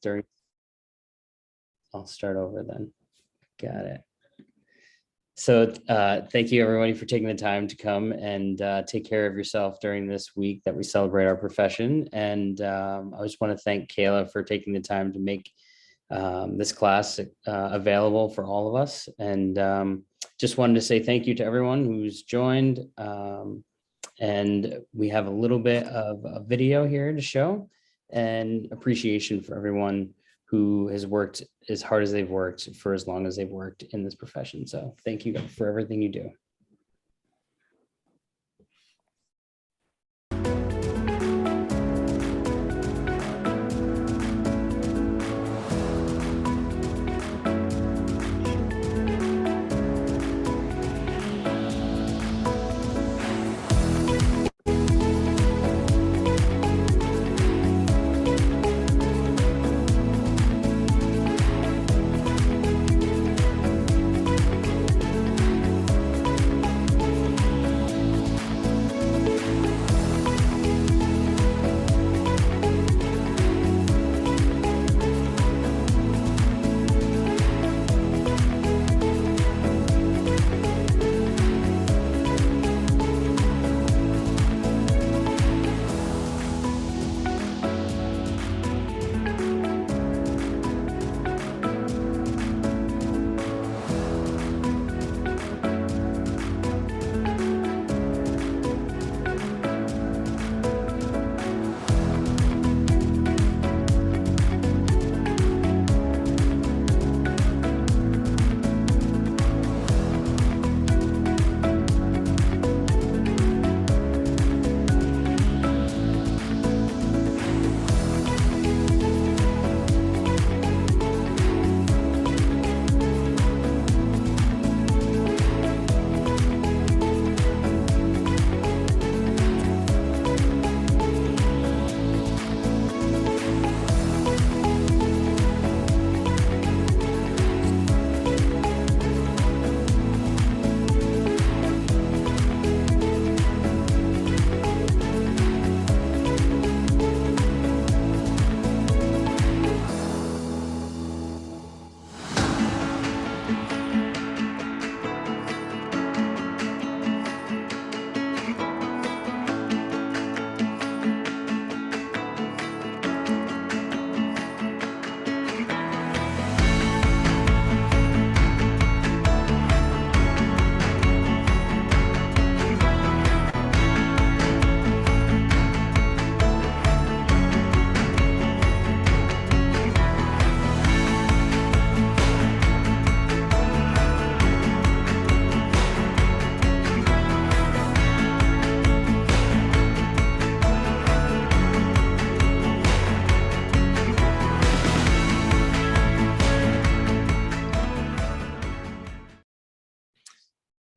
during. I'll start over then. Got it. So thank you everybody for taking the time to come and take care of yourself during this week that we celebrate our profession. And I just want to thank Kayla for taking the time to make this class available for all of us. And just wanted to say thank you to everyone who's joined. And we have a little bit of a video here to show, and appreciation for everyone who has worked as hard as they've worked for as long as they've worked in this profession. So thank you for everything you do.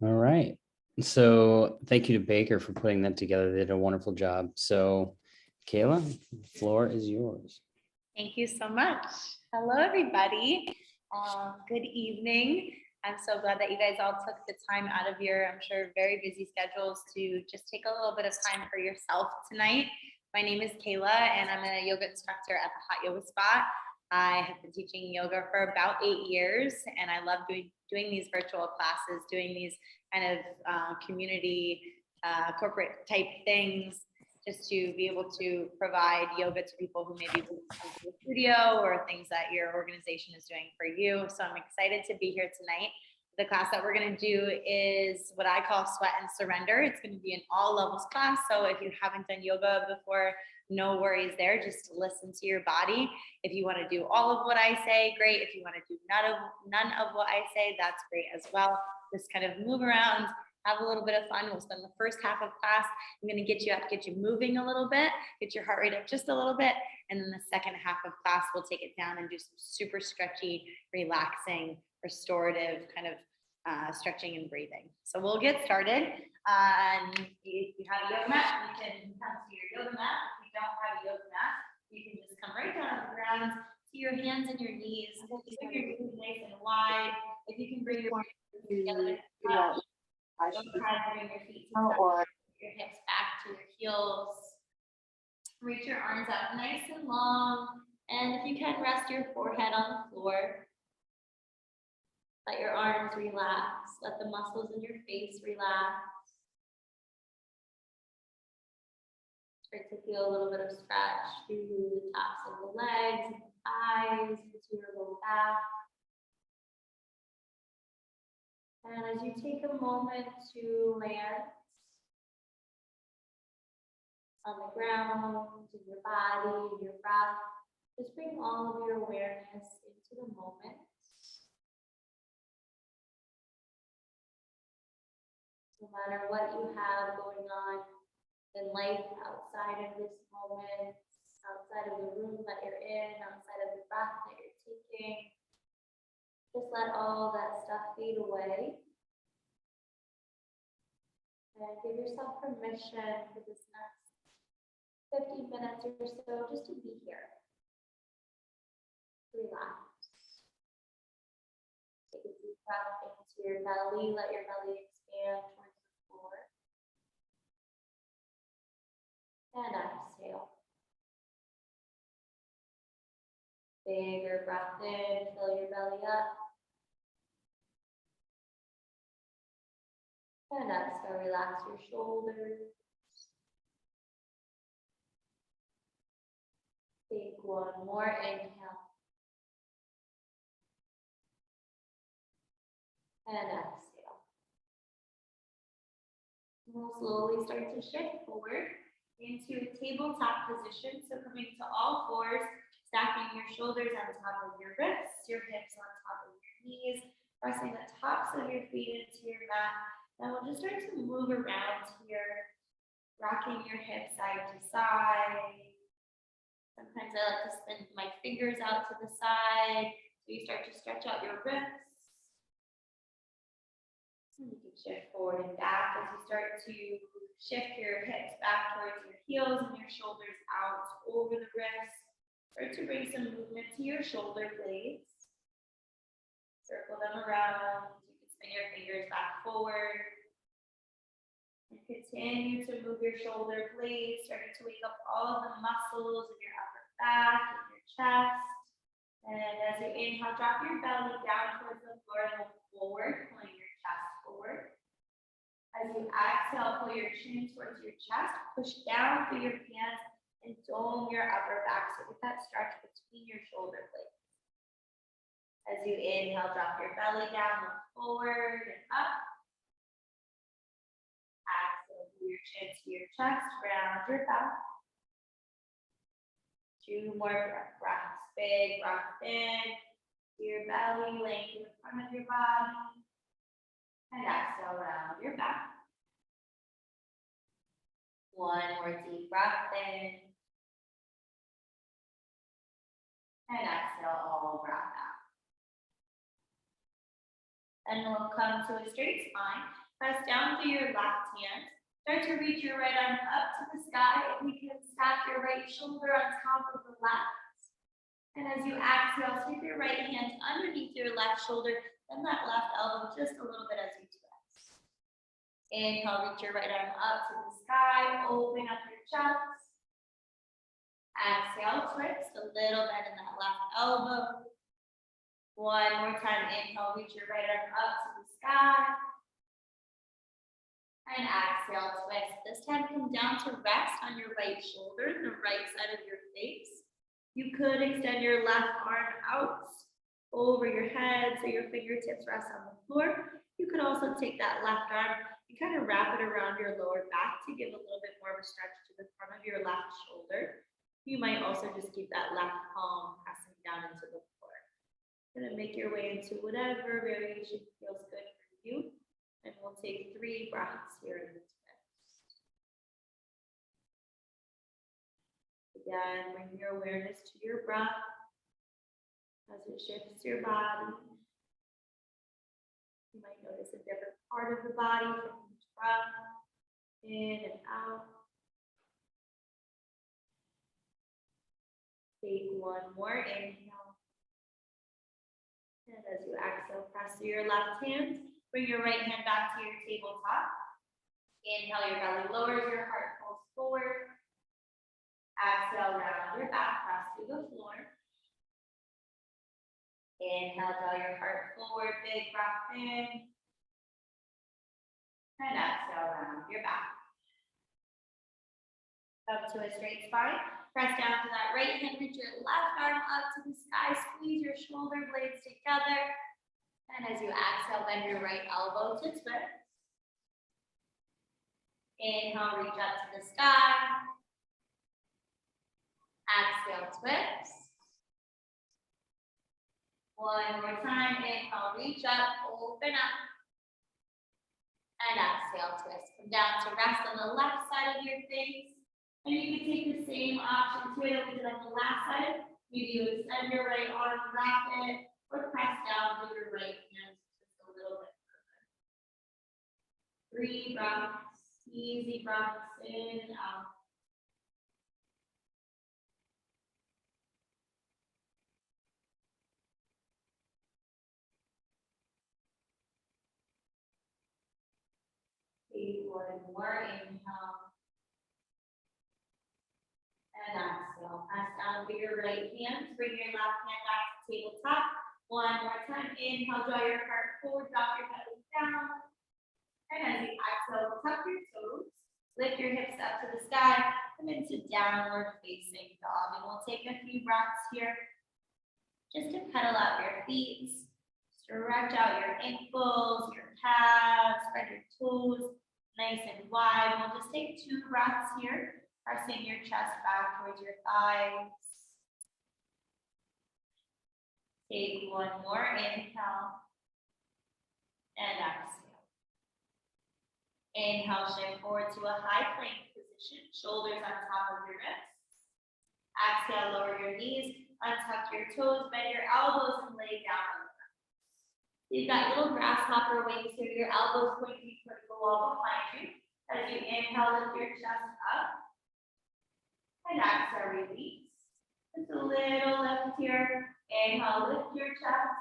All right. So thank you to Baker for putting that together. They did a wonderful job. So Kayla, the floor is yours. Thank you so much. Hello, everybody. Good evening. I'm so glad that you guys all took the time out of your, I'm sure, very busy schedules to just take a little bit of time for yourself tonight. My name is Kayla, and I'm a yoga instructor at the Hot Yoga Spot. I have been teaching yoga for about 8 years, and I love doing these virtual classes, doing these kind of community corporate type things, just to be able to provide yoga to people who maybe come to the studio or things that your organization is doing for you. So I'm excited to be here tonight. The class that we're going to do is what I call Sweat and Surrender. It's going to be an all levels class. So if you haven't done yoga before, no worries there. Just listen to your body. If you want to do all of what I say, great. If you want to do none of what I say, that's great as well. Just kind of move around, have a little bit of fun. We'll spend the first half of class. I'm going to get you up, get you moving a little bit, get your heart rate up just a little bit. And then the second half of class, we'll take it down and do some super stretchy, relaxing, restorative kind of stretching and breathing. So we'll get started. If you have a yoga mat, you can come to your yoga mat. If you don't have a yoga mat, you can just come right down on the ground to your hands and your knees. Keep your knees nice and wide. If you can bring your feet together, don't try to bring your feet together, your hips back to your heels. Reach your arms out nice and long. And if you can, rest your forehead on the floor. Let your arms relax. Let the muscles in your face relax. Start to feel a little bit of stretch through the tops of the legs, and the thighs, into your low back. And as you take a moment to land on the ground, in your body, in your breath, just bring all of your awareness into the moment. No matter what you have going on in life outside of this moment, outside of the room that you're in, outside of the breath that you're taking, just let all that stuff fade away. And give yourself permission for this next 50 minutes or so just to be here. Relax. Take a deep breath into your belly. Let your belly expand towards the floor. And exhale. Bigger breath in, fill your belly up. And exhale, relax your shoulders. Take one more inhale. And exhale. We'll slowly start to shift forward into a tabletop position. So coming to all fours, stacking your shoulders on top of your wrists, your hips on top of your knees, pressing the tops of your feet into your mat. And we'll just start to move around here, rocking your hips side to side. Sometimes I like to spin my fingers out to the side. So you start to stretch out your wrists. And you can shift forward and back as you start to shift your hips back towards your heels and your shoulders out over the wrists. Start to bring some movement to your shoulder blades. Circle them around. You can spin your fingers back forward. And continue to move your shoulder blades, starting to wake up all of the muscles in your upper back and your chest. And as you inhale, drop your belly down towards the floor and look forward, pulling your chest forward. As you exhale, pull your chin towards your chest, push down through your hands, and dome your upper back. So get that stretch between your shoulder blades. As you inhale, drop your belly down, look forward and up. Exhale, pull your chin to your chest, round your back. 2 more breaths. Big breath in to your belly, lengthen the front of your body. And exhale, round your back. 1 more deep breath in. And exhale, all breath out. And we'll come to a straight spine. Press down through your left hand. Start to reach your right arm up to the sky. And you can stack your right shoulder on top of the left. And as you exhale, sweep your right hand underneath your left shoulder. Bend that left elbow just a little bit as you twist. Inhale, reach your right arm up to the sky. Open up your chest. Exhale, twist. A little bend in that left elbow. 1 more time. Inhale, reach your right arm up to the sky. And exhale, twist. This time come down to rest on your right shoulder, the right side of your face. You could extend your left arm out over your head so your fingertips rest on the floor. You could also take that left arm and kind of wrap it around your lower back to give a little bit more of a stretch to the front of your left shoulder. You might also just keep that left palm pressing down into the floor. You're gonna make your way into whatever variation feels good for you. And we'll take 3 breaths here in this twist. Again, bring your awareness to your breath as it shifts your body. You might notice a different part of the body from each breath, in and out. Take 1 more inhale. And as you exhale, press through your left hand. Bring your right hand back to your tabletop. Inhale, your belly lowers, your heart pulls forward. Exhale, round your back, press through the floor. Inhale, draw your heart forward, big breath in. And exhale, round your back. Up to a straight spine. Press down to that right hand, reach your left arm up to the sky, squeeze your shoulder blades together. And as you exhale, bend your right elbow to twist. Inhale, reach up to the sky. Exhale, twist. One more time. Inhale, reach up, open up. And exhale, twist. Come down to rest on the left side of your face. And you can take the same option here that we did on the last side. Maybe you extend your right arm, wrap it, or press down with your right hand just a little bit further. 3 breaths, easy breaths in and out. Take one more inhale. And exhale. Press down with your right hand. Bring your left hand back to tabletop. One more time. Inhale, draw your heart forward, drop your belly down. And as you exhale, tuck your toes. Lift your hips up to the sky. Come into downward facing dog. And we'll take a few breaths here. Just to pedal out your feet. Stretch out your ankles, your calves, spread your toes nice and wide. We'll just take 2 breaths here, pressing your chest back towards your thighs. Take one more inhale and exhale. Inhale, shift forward to a high plank position, shoulders on top of your wrists. Exhale, lower your knees, untuck your toes, bend your elbows, and lay down on the ground. You've got little grasshopper wings here, your elbows pointing toward the wall behind you. As you inhale, lift your chest up. And exhale, release. Just a little lift here. Inhale, lift your chest.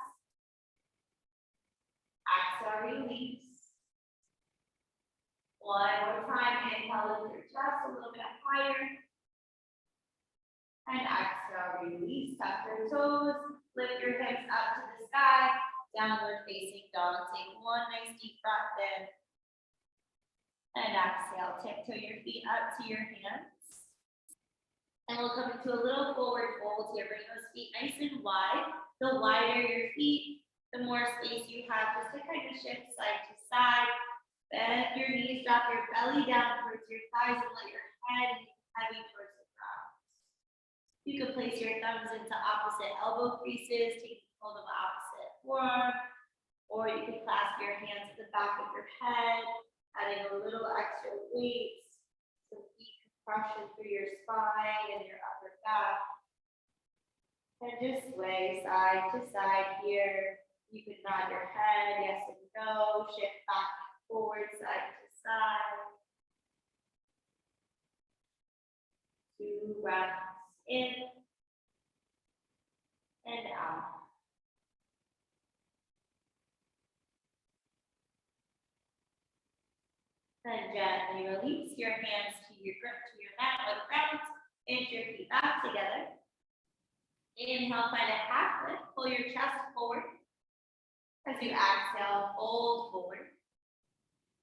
Exhale, release. One more time. Inhale, lift your chest a little bit higher. And exhale, release. Tuck your toes. Lift your hips up to the sky. Downward facing dog. Take one nice deep breath in. And exhale. Tiptoe your feet up to your hands. And we'll come into a little forward fold here. Bring those feet nice and wide. The wider your feet, the more space you have just to kind of shift side to side. Bend your knees, drop your belly down towards your thighs, and let your head be heavy towards the ground. You can place your thumbs into opposite elbow creases, taking hold of opposite forearm, or you can clasp your hands at the back of your head, adding a little extra weight, some deep compression through your spine and your upper back. And just sway side to side here. You can nod your head, yes and no, shift back and forward, side to side. 2 breaths in and out. Then gently release your hands to your grip to your mat or the ground. Inch your feet back together. Inhale, find a half lift. Pull your chest forward. As you exhale, fold forward.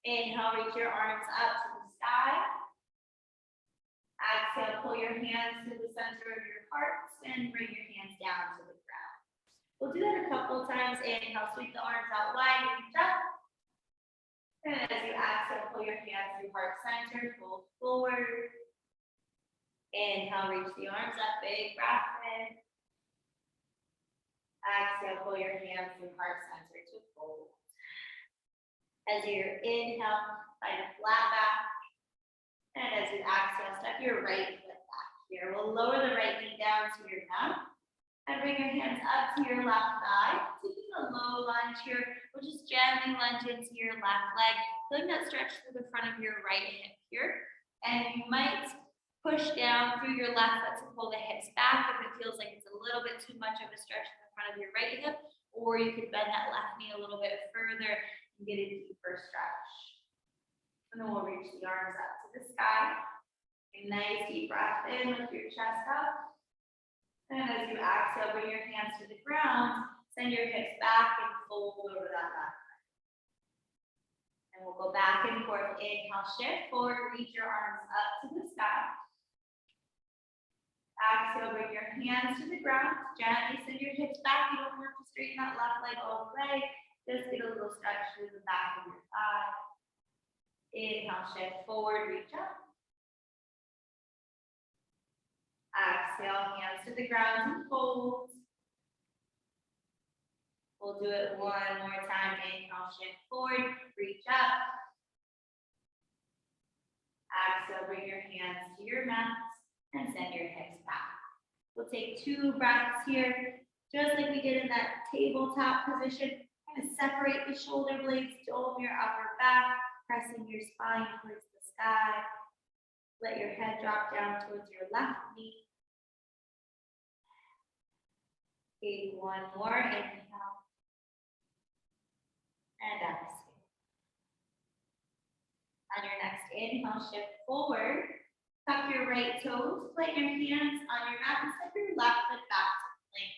Inhale, reach your arms up to the sky. Exhale, pull your hands to the center of your heart and bring your hands down to the ground. We'll do that a couple of times. Inhale, sweep the arms out wide, reach up. And as you exhale, pull your hands through heart center, fold forward. Inhale, reach the arms up, big breath in. Exhale, pull your hands through heart center to fold. As you inhale, find a flat back. And as you exhale, step your right foot back here. We'll lower the right knee down to your mat. And bring your hands up to your left thigh. Taking a low lunge here. We'll just gently lunge into your left leg. Feeling that stretch through the front of your right hip here. And you might push down through your left foot to pull the hips back if it feels like it's a little bit too much of a stretch in the front of your right hip. Or you could bend that left knee a little bit further and get a deeper stretch. And then we'll reach the arms up to the sky. A nice deep breath in, lift your chest up. And as you exhale, bring your hands to the ground. Send your hips back and fold over that left. And we'll go back and forth. Inhale, shift forward, reach your arms up to the sky. Exhale, bring your hands to the ground. Gently send your hips back. You don't have to straighten that left leg all the way. Just get a little stretch through the back of your thigh. Inhale, shift forward, reach up. Exhale, hands to the ground and fold. We'll do it one more time. Inhale, shift forward, reach up. Exhale, bring your hands to your mats and send your hips back. We'll take 2 breaths here, just like we did in that tabletop position. Kind of separate the shoulder blades, dome your upper back, pressing your spine towards the sky. Let your head drop down towards your left knee. Take one more, inhale. And exhale. On your next inhale, shift forward. Tuck your right toes, plant your hands on your mat and step your left foot back to plank.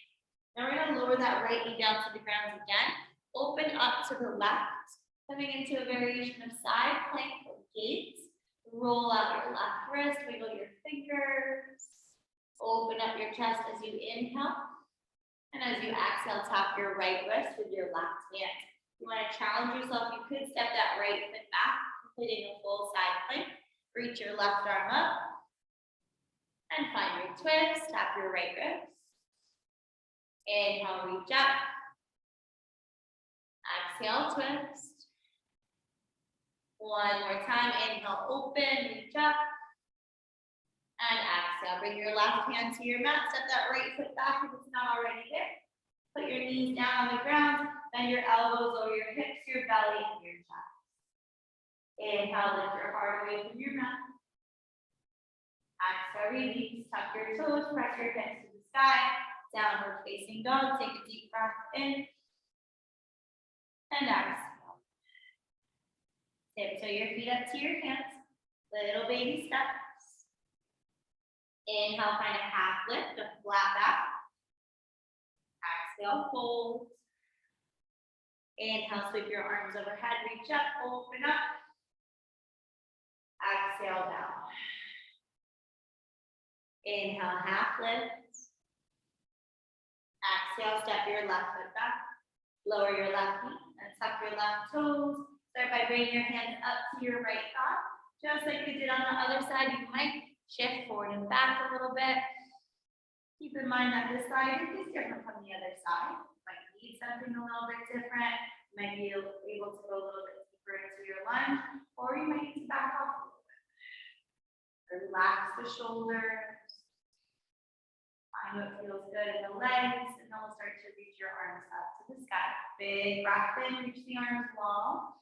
Now we're going to lower that right knee down to the ground again. Open up to the left, coming into a variation of side plank or gaze. Roll out your left wrist, wiggle your fingers. Open up your chest as you inhale. And as you exhale, tap your right wrist with your left hand. You want to challenge yourself, you could step that right foot back, completing a full side plank. Reach your left arm up. And find your twist, tap your right wrist. Inhale, reach up. Exhale, twist. One more time, inhale, open, reach up. And exhale, bring your left hand to your mat, step that right foot back if it's not already there. Put your knees down on the ground, bend your elbows over your hips, your belly, and your chest. Inhale, lift your heart away from your mat. Exhale, release, tuck your toes, press your hips to the sky. Downward facing dog, take a deep breath in. And exhale. Tiptoe your feet up to your hands. Little baby steps. Inhale, find a half lift, a flat back. Exhale, fold. Inhale, sweep your arms overhead, reach up, open up. Exhale, down. Inhale, half lift. Exhale, step your left foot back. Lower your left knee and tuck your left toes. Start by bringing your hands up to your right thigh. Just like we did on the other side, you might shift forward and back a little bit. Keep in mind that this side is different from the other side. You might need something a little bit different. You might be able to go a little bit deeper into your lunge, or you might need to back off a little bit. Relax the shoulders. Find what feels good in the legs, and then we'll start to reach your arms up to the sky. Big breath in, reach the arms long.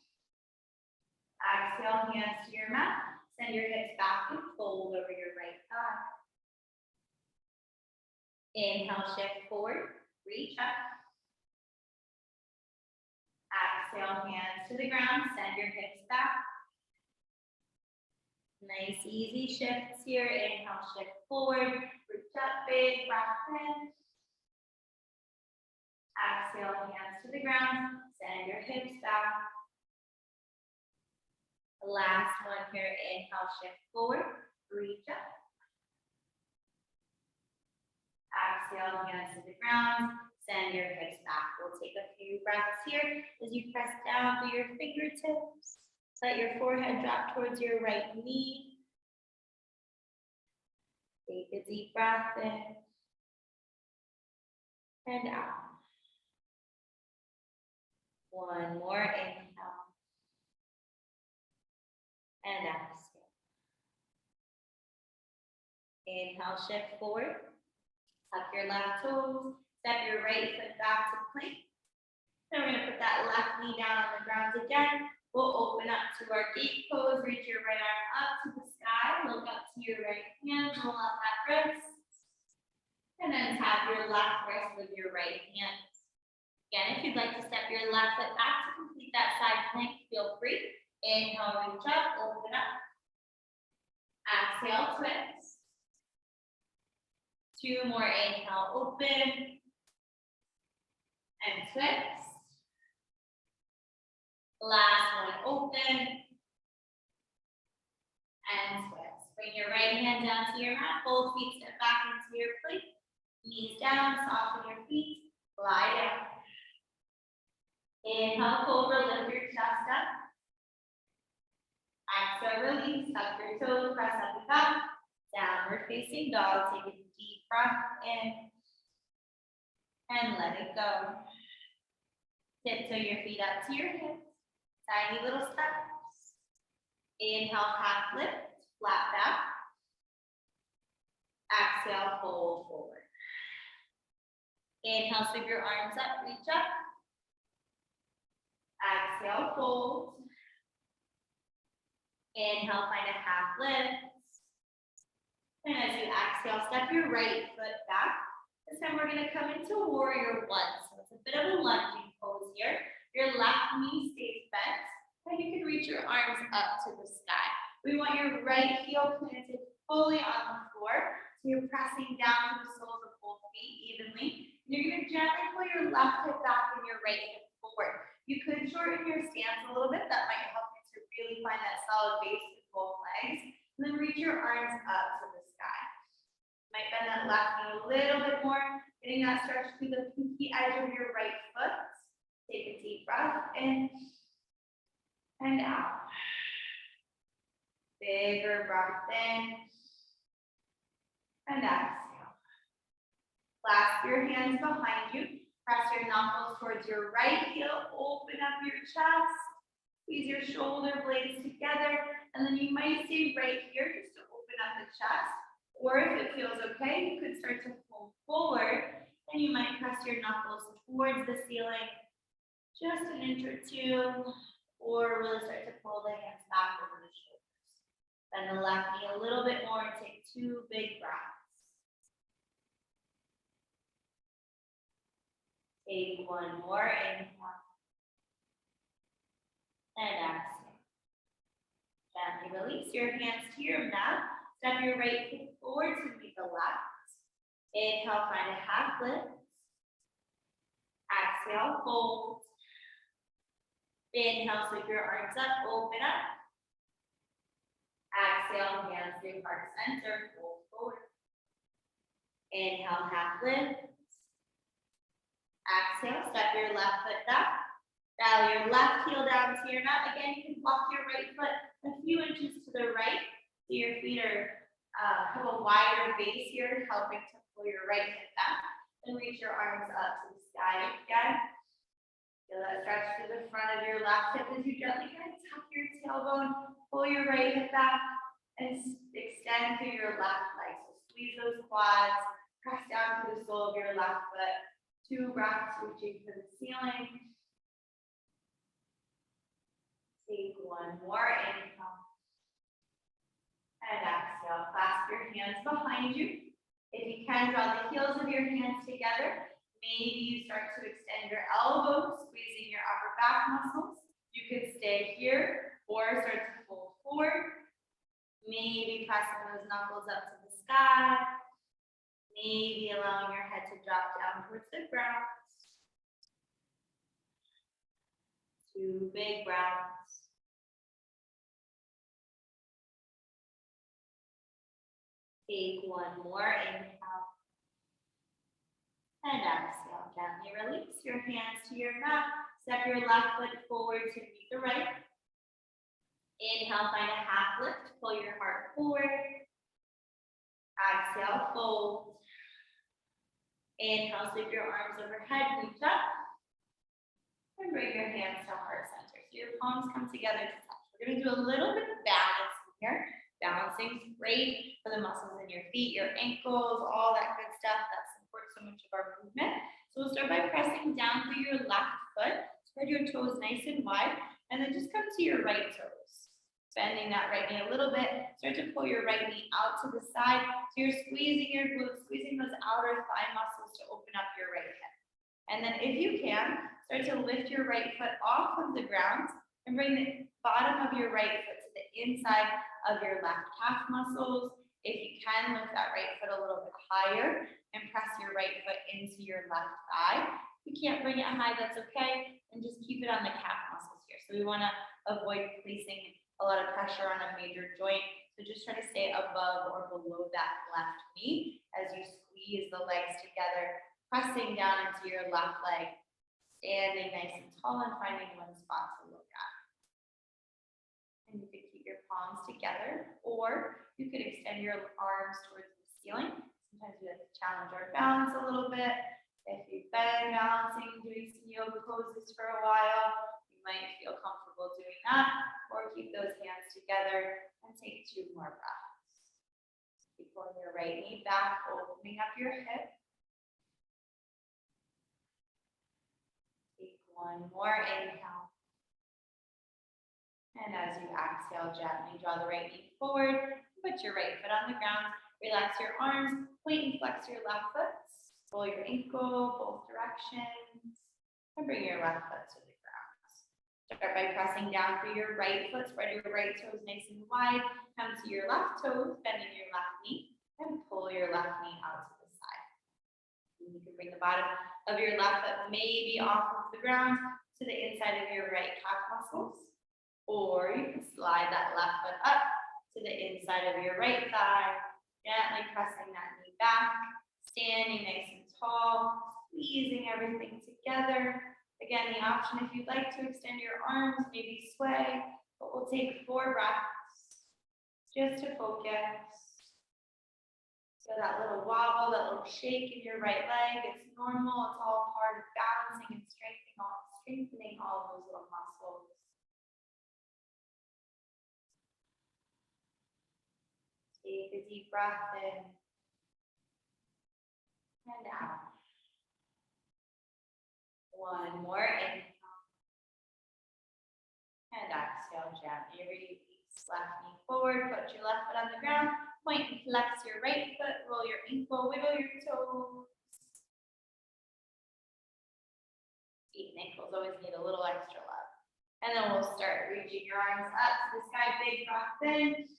Exhale, hands to your mat. Send your hips back and fold over your right thigh. Inhale, shift forward, reach up. Exhale, hands to the ground, send your hips back. Nice, easy shifts here. Inhale, shift forward, reach up, big breath in. Exhale, hands to the ground, send your hips back. Last one here, inhale, shift forward, reach up. Exhale, hands to the ground, send your hips back. We'll take a few breaths here as you press down through your fingertips. Let your forehead drop towards your right knee. Take a deep breath in and out. One more, inhale. And exhale. Inhale, shift forward. Tuck your left toes. Step your right foot back to plank. Then we're going to put that left knee down on the ground again. We'll open up to our gate pose. Reach your right arm up to the sky. Look up to your right hand. Roll out that wrist. And then tap your left wrist with your right hand. Again, if you'd like to step your left foot back to complete that side plank, feel free. Inhale, reach up, open up. Exhale, twist. Two more, inhale, open. twist. Last one, open. And twist. Bring your right hand down to your mat. Both feet step back into your plank. Knees down, soften your feet. Lie down. Inhale, cobra, lift your chest up. Exhale, release, tuck your toes, press up and up. Downward facing dog. Take a deep breath in. And let it go. Tiptoe your feet up to your hips. Tiny little steps. Inhale, half lift, flat back. Exhale, fold forward. Inhale, sweep your arms up, reach up. Exhale, fold. Inhale, find a half lift. And as you exhale, step your right foot back. This time we're going to come into warrior one. So it's a bit of a lunging pose here. Your left knee stays bent, and you can reach your arms up to the sky. We want your right heel planted fully on the floor. So you're pressing down to the soles of both feet evenly. You're going to gently pull your left hip back and your right hip forward. You could shorten your stance a little bit. That might help you to really find that solid base with both legs. And then reach your arms up to the sky. Might bend that left knee a little bit more, getting that stretch through the pinky edge of your right foot. Take a deep breath in and out. Bigger breath in and exhale. Clasp your hands behind you. Press your knuckles towards your right heel. Open up your chest. Squeeze your shoulder blades together. And then you might stay right here just to open up the chest. Or if it feels okay, you could start to fold forward. And you might press your knuckles towards the ceiling. Just an inch or two. Or really start to pull the hands back over the shoulders. Bend the left knee a little bit more and take 2 big breaths. Take 1 more, inhale. And exhale. Gently release your hands to your mat. Step your right foot forward to meet the left. Inhale, find a half lift. Exhale, fold. Inhale, sweep your arms up, open up. Exhale, hands through heart center, fold forward. Inhale, half lift. Exhale, step your left foot up. Dial your left heel down to your mat. Again, you can walk your right foot a few inches to the right. So your feet are have a wider base here, helping to pull your right hip back. And reach your arms up to the sky again. Feel that stretch to the front of your left hip as you gently kind of tuck your tailbone, pull your right hip back, and extend through your left leg. So squeeze those quads, press down to the sole of your left foot. 2 breaths, reaching for the ceiling. Take 1 more, inhale. And exhale, clasp your hands behind you. If you can, draw the heels of your hands together. Maybe you start to extend your elbows, squeezing your upper back muscles. You could stay here or start to fold forward. Maybe pressing those knuckles up to the sky. Maybe allowing your head to drop down towards the ground. 2 big breaths. Take 1 more, inhale. And exhale, gently release your hands to your mat. Step your left foot forward to meet the right. Inhale, find a half lift, pull your heart forward. Exhale, fold. Inhale, sweep your arms overhead, reach up. And bring your hands to heart center. So your palms come together to touch. We're going to do a little bit of balance here. Balancing is great for the muscles in your feet, your ankles, all that good stuff that supports so much of our movement. So we'll start by pressing down through your left foot. Spread your toes nice and wide. And then just come to your right toes. Bending that right knee a little bit. Start to pull your right knee out to the side. So you're squeezing your glutes, squeezing those outer thigh muscles to open up your right hip. And then if you can, start to lift your right foot off of the ground and bring the bottom of your right foot to the inside of your left calf muscles. If you can, lift that right foot a little bit higher and press your right foot into your left thigh. you can't bring it high, that's okay. And just keep it on the calf muscles here. So we want to avoid placing a lot of pressure on a major joint. So just try to stay above or below that left knee as you squeeze the legs together, pressing down into your left leg, standing nice and tall and finding one spot to look at. And you could keep your palms together, or you could extend your arms towards the ceiling. Sometimes we have to challenge our balance a little bit. If you've been balancing, doing some yoga poses for a while, you might feel comfortable doing that, or keep those hands together and take 2 more breaths. Keep pulling your right knee back, opening up your hip. Take 1 more inhale. And as you exhale, gently draw the right knee forward, put your right foot on the ground, relax your arms, point and flex your left foot, pull your ankle both directions, and bring your left foot to the ground. Start by pressing down through your right foot, spread your right toes nice and wide, come to your left toes, bending your left knee, and pull your left knee out to the side. And you can bring the bottom of your left foot maybe off of the ground to the inside of your right calf muscles. Or you can slide that left foot up to the inside of your right thigh, gently pressing that knee back, standing nice and tall, squeezing everything together. Again, the option if you'd like to extend your arms, maybe sway, but we'll take 4 breaths just to focus. So that little wobble, that little shake in your right leg, it's normal. It's all part of balancing and strengthening all those little muscles. Take a deep breath in and out. 1 more inhale. And exhale gently. Release left knee forward, put your left foot on the ground, point and flex your right foot, roll your ankle, wiggle your toes. Feet and ankles always need a little extra love. And then we'll start reaching your arms up to the sky, big breath in.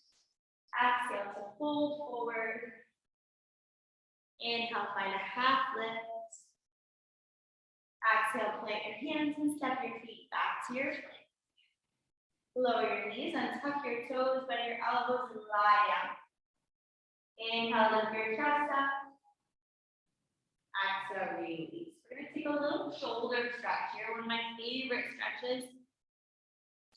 Exhale to fold forward. Inhale, find a half lift. Exhale, plant your hands and step your feet back to your plank. Lower your knees, untuck your toes, bend your elbows, and lie down. Inhale, lift your chest up. Exhale, release. We're going to take a little shoulder stretch here, one of my favorite stretches.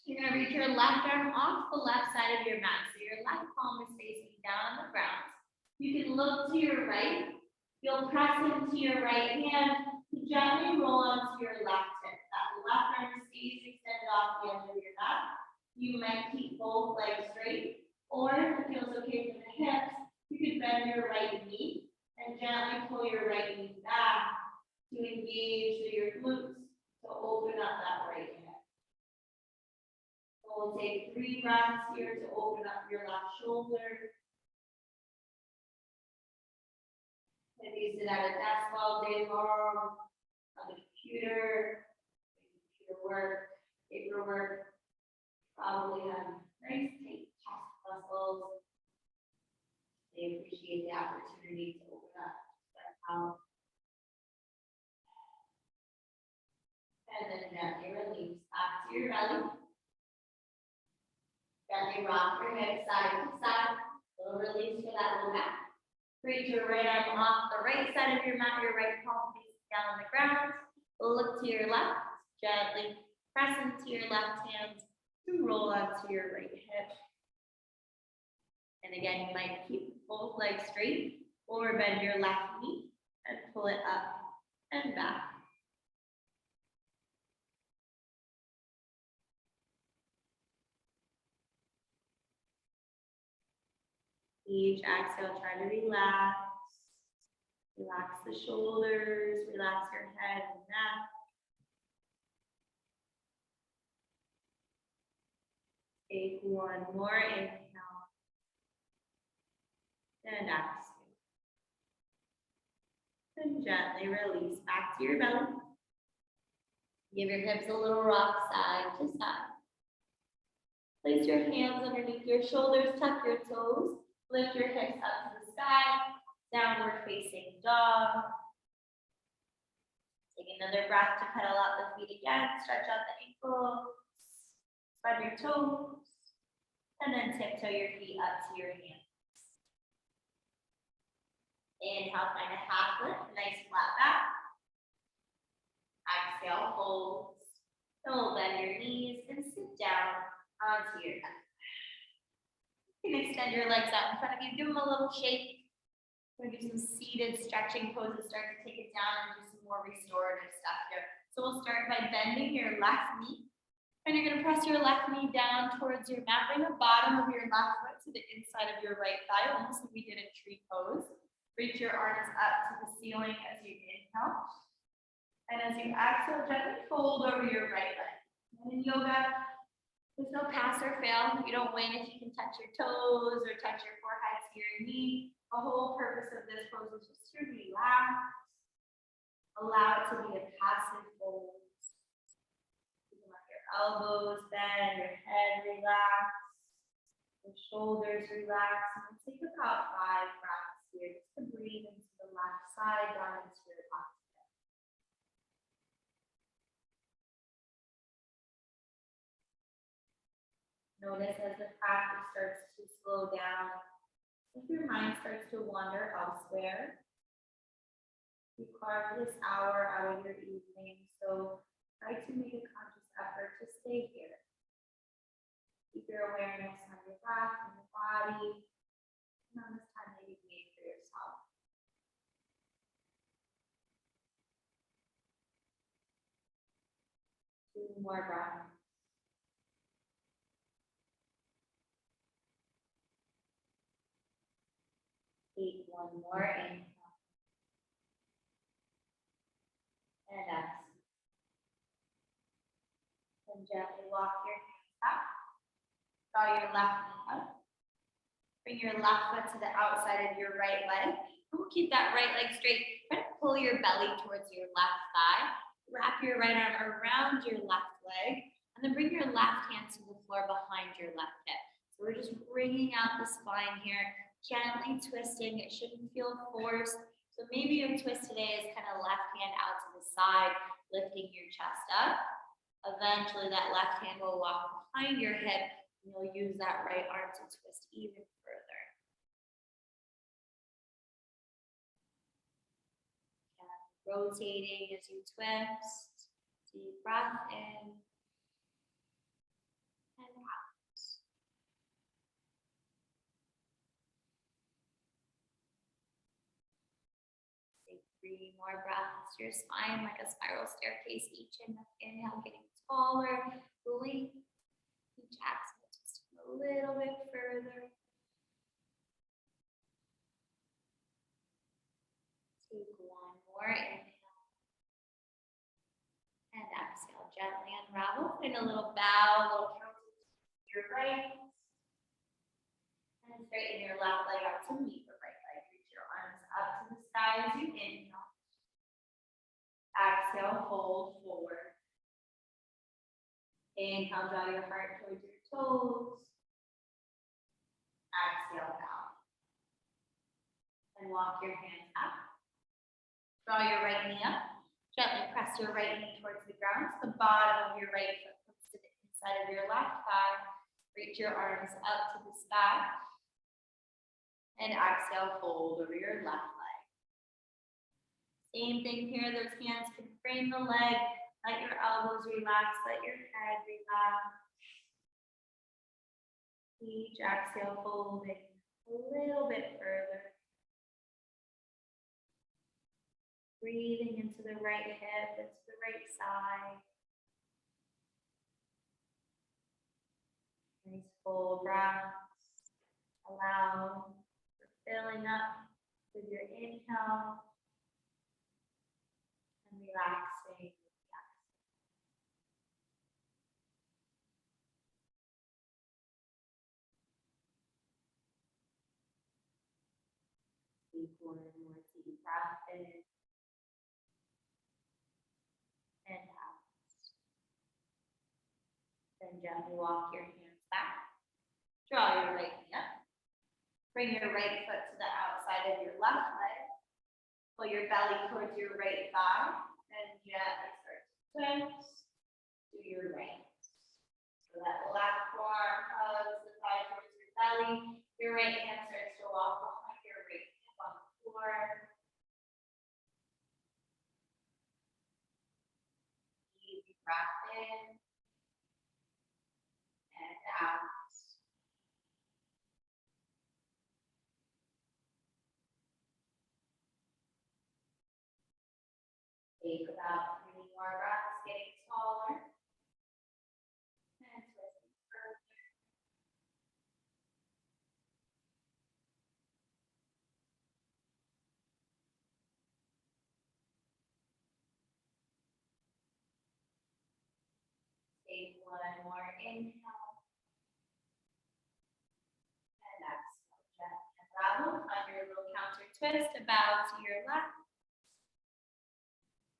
You're going to reach your left arm off the left side of your mat. So your left palm is facing down on the ground. You can look to your right. You'll press into your right hand to gently roll onto your left hip. That left arm stays extended off the edge of your mat. You might keep both legs straight, or if it feels okay for the hips, you can bend your right knee and gently pull your right knee back to engage through your glutes to open up that right hip. We'll take 3 breaths here to open up your left shoulder. If you sit at a desk all day long, on the computer work, paperwork, probably have nice tight chest muscles. They appreciate the opportunity to open up their mouth. And then gently release back to your belly. Gently rock your hips side to side. Little release for that low back. Reach your right arm off the right side of your mat, your right palm facing down on the ground. Look to your left. Gently press into your left hand and roll onto your right hip. And again, you might keep both legs straight or bend your left knee and pull it up and back. Each exhale, try to relax. Relax the shoulders, relax your head and neck. Take 1 more inhale. And exhale. And gently release back to your belly. Give your hips a little rock side to side. Place your hands underneath your shoulders, tuck your toes. Lift your hips up to the sky, downward facing dog. Take Another breath to pedal out the feet again. Stretch out the ankles, spread your toes, and then tiptoe your feet up to your hands. Inhale, find a half lift, nice flat back. Exhale, hold. You'll bend your knees and sit down onto your back. You can extend your legs out in front of you. Give them a little shake. We're going to do some seated stretching poses. Start to take it down and do some more restorative stuff here. So we'll start by bending your left knee. And you're going to press your left knee down towards your mat. Bring the bottom of your left foot to the inside of your right thigh, almost like we did in tree pose. Reach your arms up to the ceiling as you inhale. And as you exhale, gently fold over your right leg. And in yoga, there's no pass or fail. You don't win if you can touch your toes or touch your forehead to your knee. The whole purpose of this pose is just to relax. Allow it to be a passive fold. You can let your elbows bend, your head relax, your shoulders relax. And take about 5 breaths here just to breathe into the left side, down into your left. Notice as the practice starts to slow down, if your mind starts to wander elsewhere. You carve this hour out of your evening, so try to make a conscious effort to stay here. Keep your awareness on your breath and your body, and on this time that you've made for yourself. Two more breaths. Take one more inhale. And exhale. Then gently walk your hands up. Draw your left knee up. Bring your left foot to the outside of your right leg. And we'll keep that right leg straight. Try to pull your belly towards your left thigh. Wrap your right arm around your left leg. And then bring your left hand to the floor behind your left hip. So we're just bringing out the spine here. Gently twisting, it shouldn't feel forced. So maybe your twist today is kind of left hand out to the side, lifting your chest up. Eventually that left hand will walk behind your hip and you'll use that right arm to twist even further. Rotating as you twist. Deep breath in and out. Take 3 more breaths. Your spine like a spiral staircase. Each inhale getting taller. Pulling each exhale just a little bit further. Take 1 more inhale. And exhale. Gently unravel. Find a little bow, a little counter to your right. And straighten your left leg out to meet the right leg. Reach your arms up to the sky as you inhale. Exhale, hold forward. Inhale, draw your heart towards your toes. Exhale, down. And walk your hands up. Draw your right knee up. Gently press your right knee towards the ground. So the bottom of your right foot comes to the inside of your left thigh. Reach your arms up to the sky. And exhale, fold over your left leg. Same thing here, those hands can frame the leg. Let your elbows relax, let your head relax. Each exhale, folding a little bit further. Breathing into the right hip, into the right side. Nice full breaths. Allow for filling up with your inhale and relaxing with the exhale. Take 1 more deep breath in and out. Then gently walk your hands back. Draw your right knee up. Bring your right foot to the outside of your left leg. Pull your belly towards your right thigh. And twist to your right. So that left forearm hugs the thigh towards your belly. Your right hand starts to walk behind your right hip on the floor. Easy breath in and out. Take about 3 more breaths, getting smaller. And twisting further. Take one more inhale. And exhale. Gently unravel on your little counter twist to bow to your left.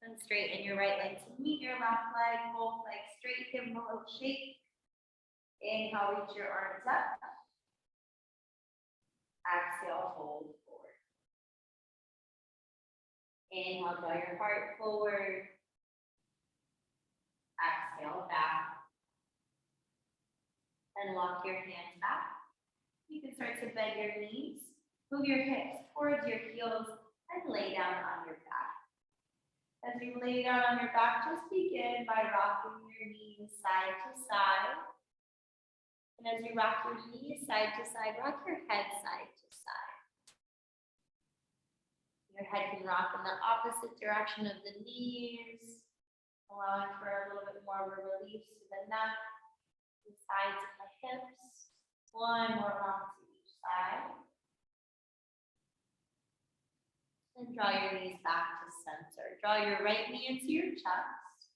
And straighten your right leg to meet your left leg. Both legs straight, give them a little shake. Inhale, reach your arms up. Exhale, fold forward. Inhale, draw your heart forward. Exhale, back. And lock your hands back. You can start to bend your knees. Move your hips towards your heels and lay down on your back. As you lay down on your back, just begin by rocking your knees side to side. And as you rock your knees side to side, rock your head side to side. Your head can rock in the opposite direction of the knees, allowing for a little bit more of a release to the neck, the sides of the hips. One more rock to each side. And draw your knees back to center. Draw your right knee into your chest.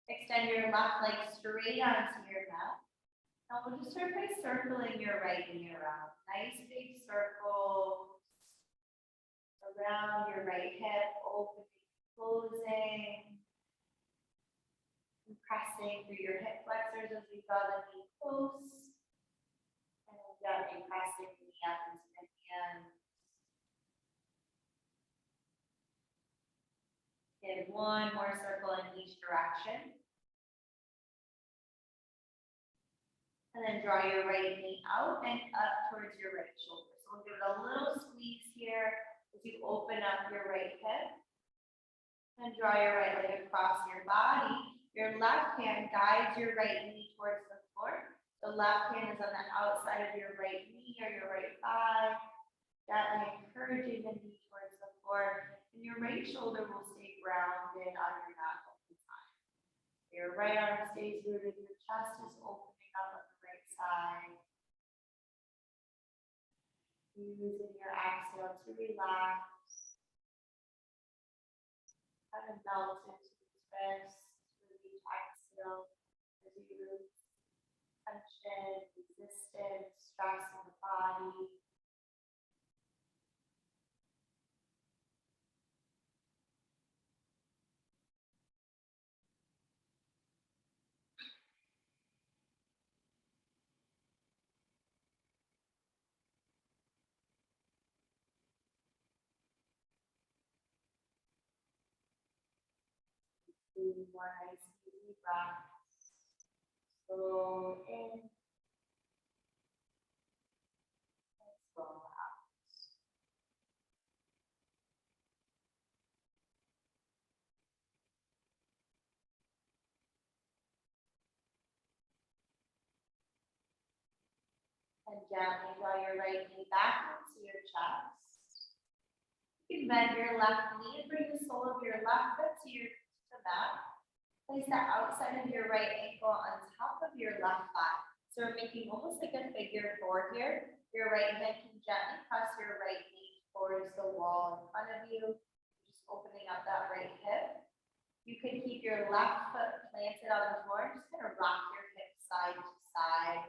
Extend your left leg straight onto your mat. Now we'll just start by circling your right knee around. Nice big circle around your right hip, opening, closing. And pressing through your hip flexors as we draw the knee close. And gently pressing the knee up into the hands. Give one more circle in each direction. And then draw your right knee out and up towards your right shoulder. So we'll give it a little squeeze here as you open up your right hip. And draw your right leg across your body. Your left hand guides your right knee towards the floor. The left hand is on the outside of your right knee or your right thigh. Gently encouraging the knee towards the floor. And your right shoulder will stay grounded on your mat all the time. Your right arm stays rooted. Your chest is opening up on the right side. Using your exhale to relax. Kind of melt into the twist with each exhale as you release tension, resistance, stress in the body. More nice easy breaths. Slow in and slow out. And gently draw your right knee back into your chest. You can bend your left knee and bring the sole of your left foot to the mat. Place the outside of your right ankle on top of your left thigh. So we're making almost like a figure four here. Your right hand can gently press your right knee towards the wall in front of you, just opening up that right hip. You could keep your left foot planted on the floor and just kind of rock your hip side to side.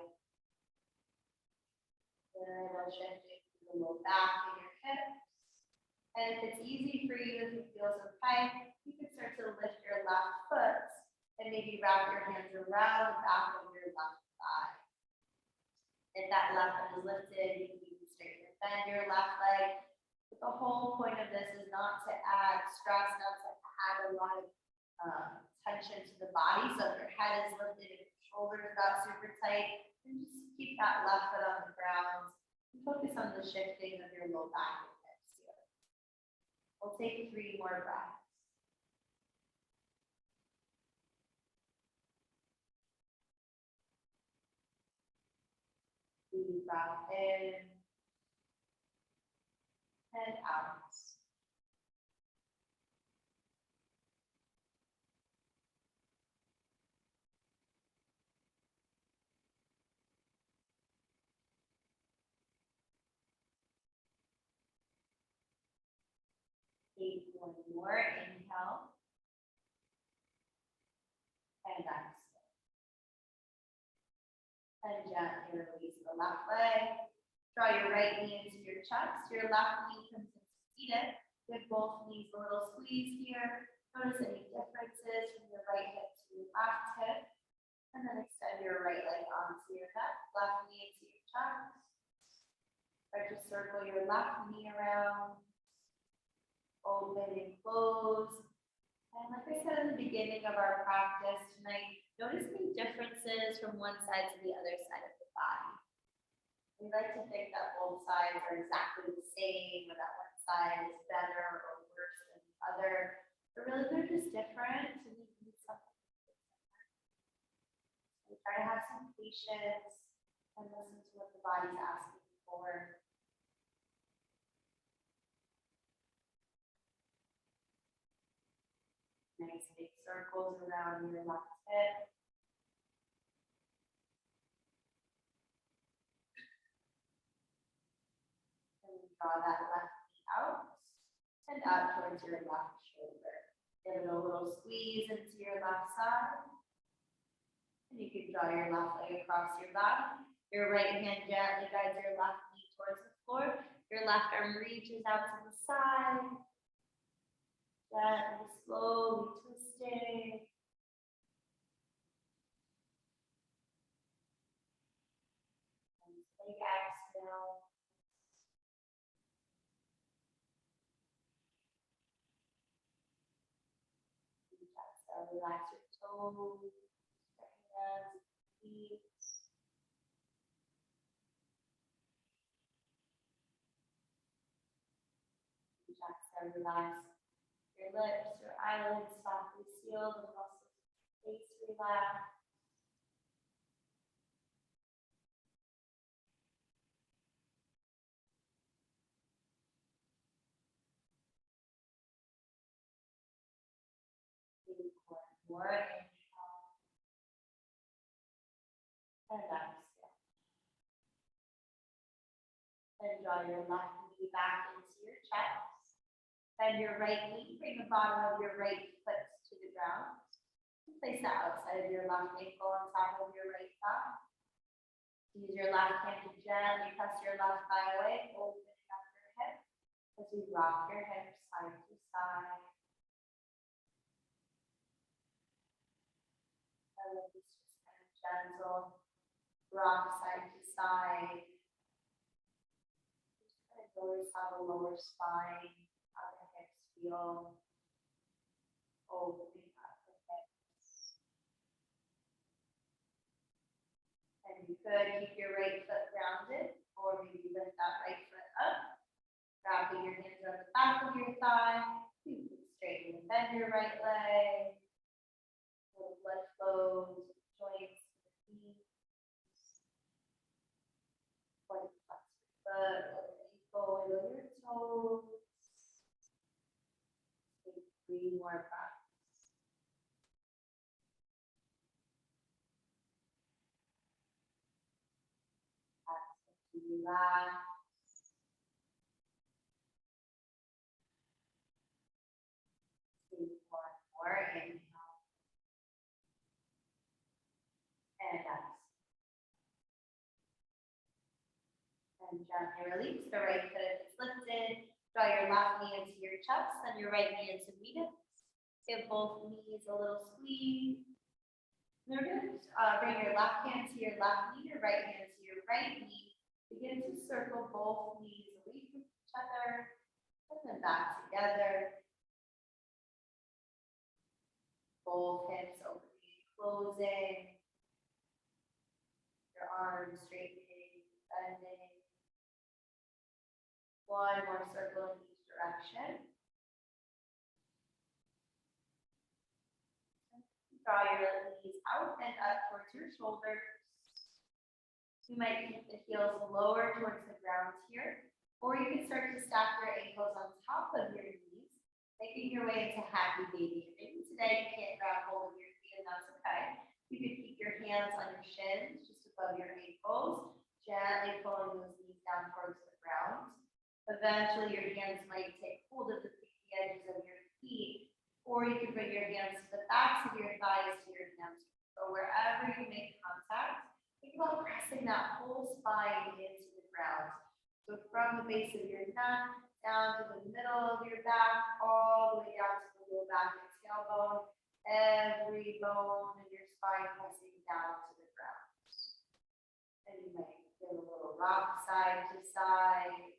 Good, shifting to the low back in your hips. And if it's easy for you, if it feels okay, you can start to lift your left foot and maybe wrap your hands around the back of your left thigh. If that left foot is lifted, you can even straighten and bend your left leg. But the whole point of this is not to add stress, not to add a lot of tension to the body. So if your head is lifted and your shoulders got super tight, and just keep that left foot on the ground. And focus on the shifting of your low back and hips here. We'll take 3 more breaths. Deep breath in and out. Take 1 more inhale and exhale. And gently release the left leg. Draw your right knee into your chest. Your left knee comes into seated. Give both knees a little squeeze here. Notice any differences from your right hip to your left hip. And then extend your right leg onto your neck. Left knee into your chest. Start to circle your left knee around. Open and close. And like I said in the beginning of our practice tonight, notice the differences from one side to the other side of the body. We like to think that both sides are exactly the same, or that one side is better or worse than the other. But really, they're just different, and we need something different. We try to have some patience and listen to what the body's asking for. Nice big circles around your left hip. And draw that left knee out and up towards your left shoulder. Give it a little squeeze into your left side. And you can draw your left leg across your back. Your right hand gently guides your left knee towards the floor. Your left arm reaches out to the side. Gently, slowly twisting. And big exhale. Exhale, relax your toes, your hands, feet. Exhale, relax your lips, your eyelids softly seal, the muscles of your face relax. Take 1 more inhale and exhale. And draw your left knee back into your chest. Bend your right knee, bring the bottom of your right foot to the ground. Place the outside of your left ankle on top of your right thigh. Use your left hand to gently press your left thigh away, opening up your hip as you rock your hips side to side. And then just kind of gentle rock side to side. Just kind of notice how the lower spine, how the hips feel. Opening up the hips. And you could keep your right foot grounded, or maybe lift that right foot up. Wrapping your hands on the back of your thigh. You can straighten and bend your right leg. Little blood flows, joints, feet. Flex your foot, or ankle, wiggle your toes. Take 3 more breaths. Relax. Take 1 more inhale. And exhale. And gently release the right foot if it's lifted. Draw your left knee into your chest and your right knee into meet it. Give both knees a little squeeze. Notice, bring your left hand to your left knee, your right hand to your right knee. Begin to circle both knees away from each other and then back together. Both hips opening, closing. Your arms straightening, bending. One more circle in each direction. Draw your knees out and up towards your shoulders. You might keep the heels lower towards the ground here, or you can start to stack your ankles on top of your knees, making your way into happy baby. Maybe today you can't grab hold of your feet, and that's okay. You can keep your hands on your shins, just above your ankles, gently pulling those knees down towards the ground. Eventually, your hands might take hold of the edges of your feet, or you can bring your hands to the backs of your thighs to your hamstrings. So wherever you make contact, think about pressing that whole spine into the ground. So from the base of your neck down to the middle of your back, all the way down to the low back and tailbone, every bone in your spine pressing down to the ground. And you might give a little rock side to side.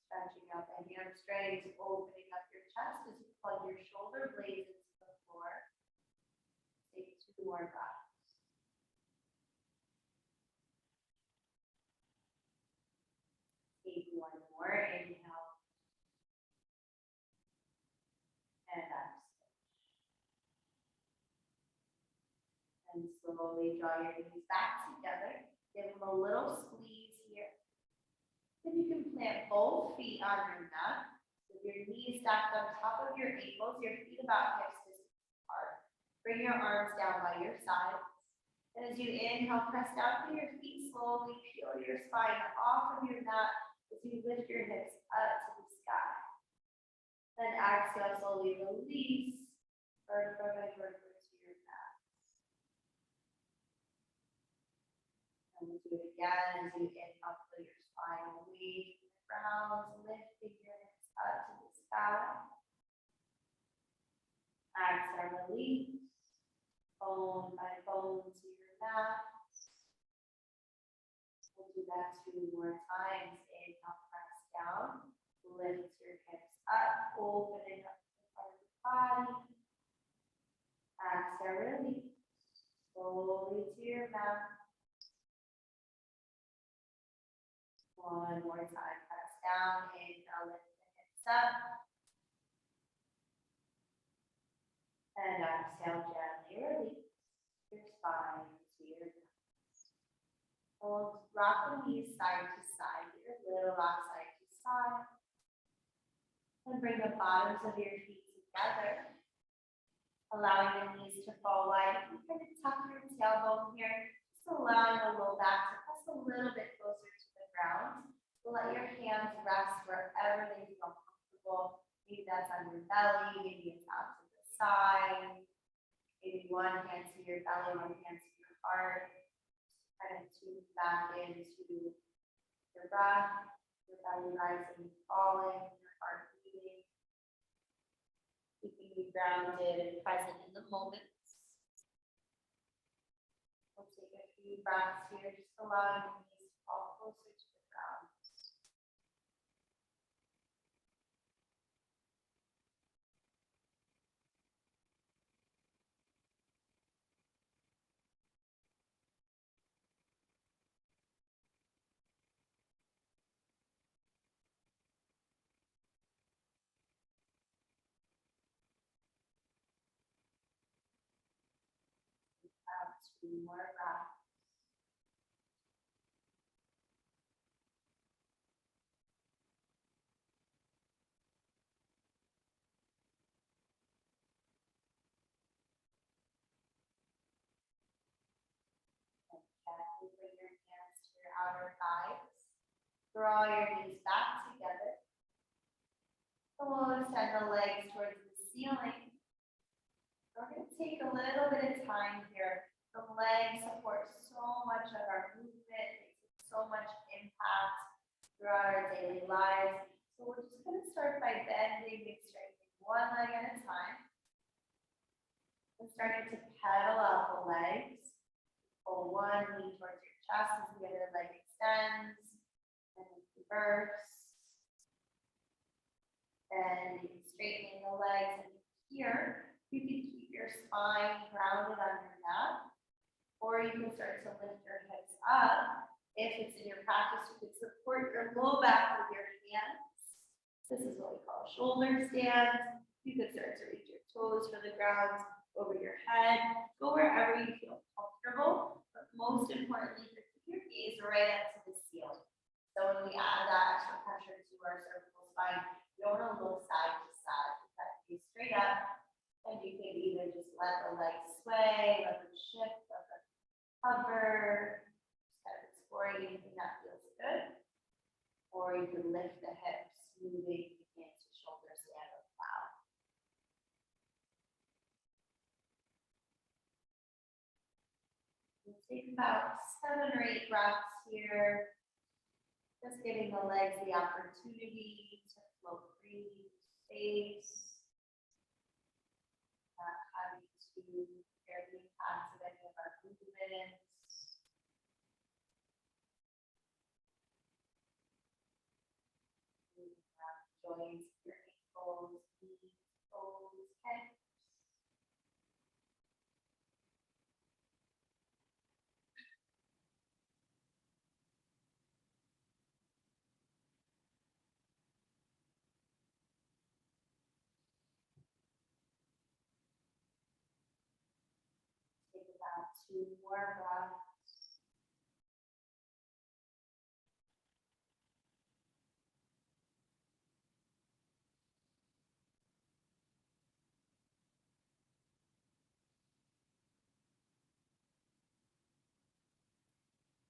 Stretching out the hamstrings, opening up your chest as you plug your shoulder blades into the floor. Take 2 more breaths. Take 1 more, inhale. And exhale. And slowly draw your knees back together. Give them a little squeeze here. Then you can plant both feet on your mat. With your knees stacked on top of your ankles, your feet about hips distance apart. Bring your arms down by your sides. And as you inhale, press down through your feet slowly, peel your spine off of your mat as you lift your hips up to the sky. Then exhale, slowly release vertebra by vertebra to your mat. And we'll do it again as you inhale, feel your spine away from the ground, lifting your hips up to the sky. Exhale, release, bone by bone to your mat. We'll do that 2 more times. Inhale, press down, lift your hips up, opening up the front of the body. Exhale, release, slowly to your mat. 1 more time, press down, inhale, lift the hips up. And exhale, gently release your spine to your mat. We'll rock the knees side to side, your little rock side to side. And bring the bottoms of your feet together, allowing the knees to fall wide. You can tuck your tailbone here, just allowing the low back to press a little bit closer to the ground. So let your hands rest wherever they feel comfortable. Maybe that's on your belly, maybe it's out to the side. Maybe one hand to your belly, one hand to your heart. Kind of tune back into your breath, your belly rising and falling, your heart beating. Keeping you grounded and present in the moment. We'll take a few breaths here, just allowing the knees to fall closer to the ground. Have 2 more breaths. Gently bring your hands to your outer thighs. Draw your knees back together. And we'll extend the legs towards the ceiling. We're going to take a little bit of time here. The legs support so much of our movement, they take so much impact throughout our daily lives. So we're just going to start by bending and straightening one leg at a time. And starting to pedal out the legs. Pull one knee towards your chest as the other leg extends. And reverse. Bending, straightening the legs, and here, you can keep your spine grounded on your mat, or you can start to lift your hips up. If it's in your practice, you can support your low back with your hands. This is what we call a shoulder stand. You can start to reach your toes for the ground, over your head, go wherever you feel comfortable, but most importantly, keep your gaze right up to the ceiling. So when we add that extra pressure to our cervical spine, you don't want to look side to side. Keep that gaze straight up, and you can either just let the legs sway, let them shift, let them hover, just kind of exploring anything that feels good, or you can lift the hips, moving into shoulder stand or plow. We'll take about 7 or 8 breaths here, just giving the legs the opportunity to flow free, space, not having to bear the impacts of any of our movements. Moving around joints, your ankles, knees, toes, hips. Take about 2 more breaths.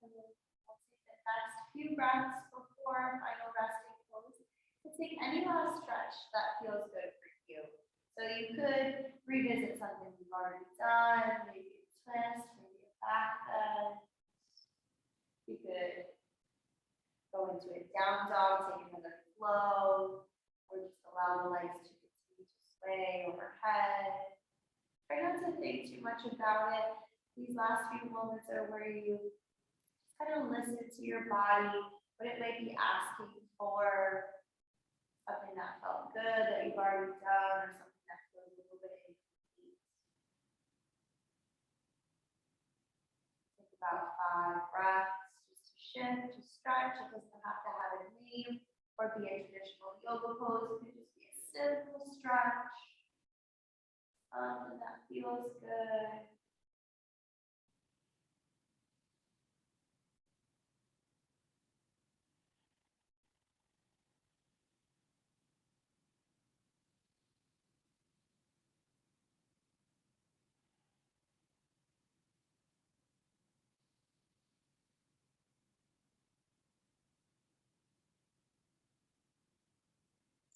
And then we'll take the next few breaths before final resting pose to take any last stretch that feels good for you. So you could revisit something you've already done, maybe a twist, maybe a back bend. You could go into a down dog, take another flow, or just allow the legs to continue to sway overhead. Try not to think too much about it. These last few moments are where you kind of listen to your body, what it might be asking for, something that felt good that you've already done, or something that feels a little bit incomplete. Take about 5 breaths just to shift, to stretch. It doesn't have to have a name or be a traditional yoga pose. It could just be a simple stretch. Something that feels good.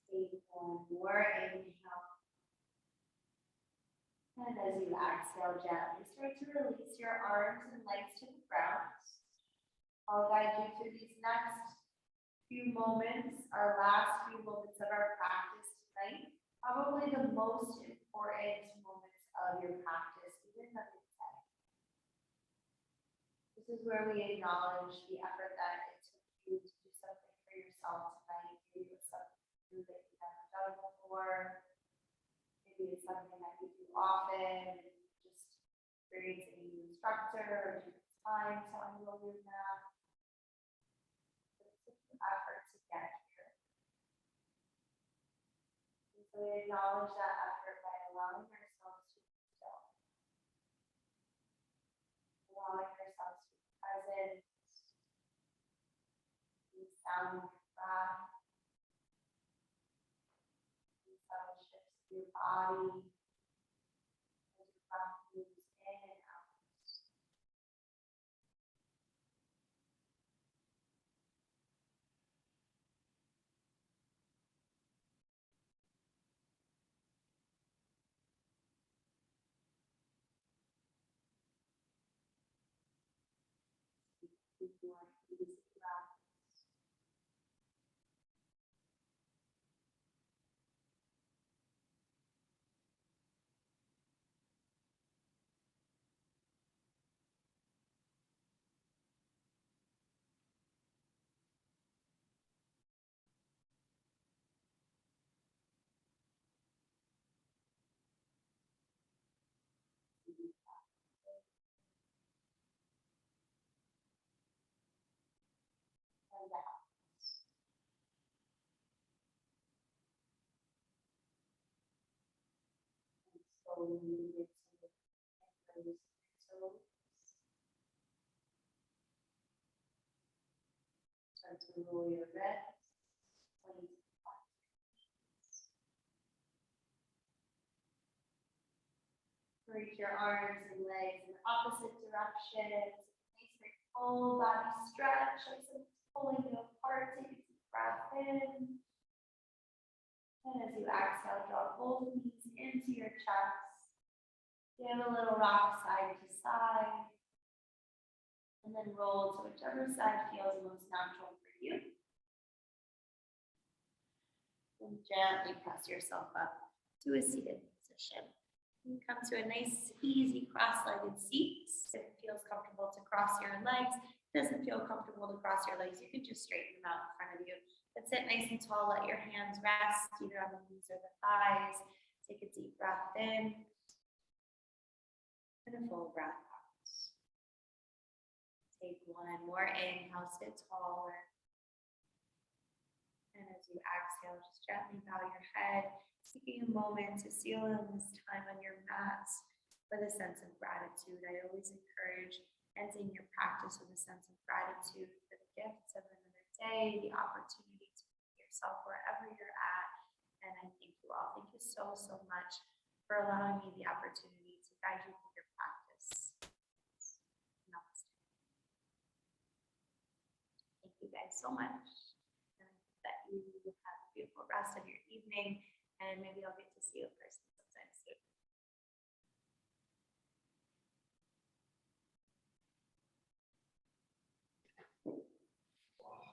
Take 1 more inhale. And as you exhale gently, start to release your arms and legs to the ground. I'll guide you through these next few moments, our last few moments of our practice tonight. Probably the most important moments of your practice, even of the day. This is where we acknowledge the effort that it took you to do something for yourself tonight. Maybe it was something new that you've never done before. Maybe it's something that you do often, just experiencing a new instructor or different time telling you over your mat. But it took the effort to get here. And so we acknowledge that effort by allowing ourselves to be still. Allowing ourselves to be present. The sound of your breath. The subtle shifts of your body. As your breath moves in and out. More easy breaths. slowly begin to those toes. Start to roll your wrists. Reach your arms and legs in opposite directions. Nice big full body stretch. As it's pulling you apart, take a deep breath in. And as you exhale, draw both knees into your chest. Give a little rock side to side. And then roll to whichever side feels most natural for you. And gently press yourself up to a seated position. You come to a nice, easy cross-legged seat. If it feels comfortable to cross your legs, doesn't feel comfortable to cross your legs, you can just straighten them out in front of you. But sit nice and tall, let your hands rest either on the knees or the thighs. Take a deep breath in. And a full breath out. Take one more inhale, sit taller. And as you exhale, just gently bow your head, taking a moment to seal in this time on your mats with a sense of gratitude. I always encourage ending your practice with a sense of gratitude for the gifts of another day, the opportunity to meet yourself wherever you're at. And I thank you all. Thank you so, so much for allowing me the opportunity to guide you through your practice. Namaste. Thank you guys so much. And I hope that you have a beautiful rest of your evening, and maybe I'll get to see you in person.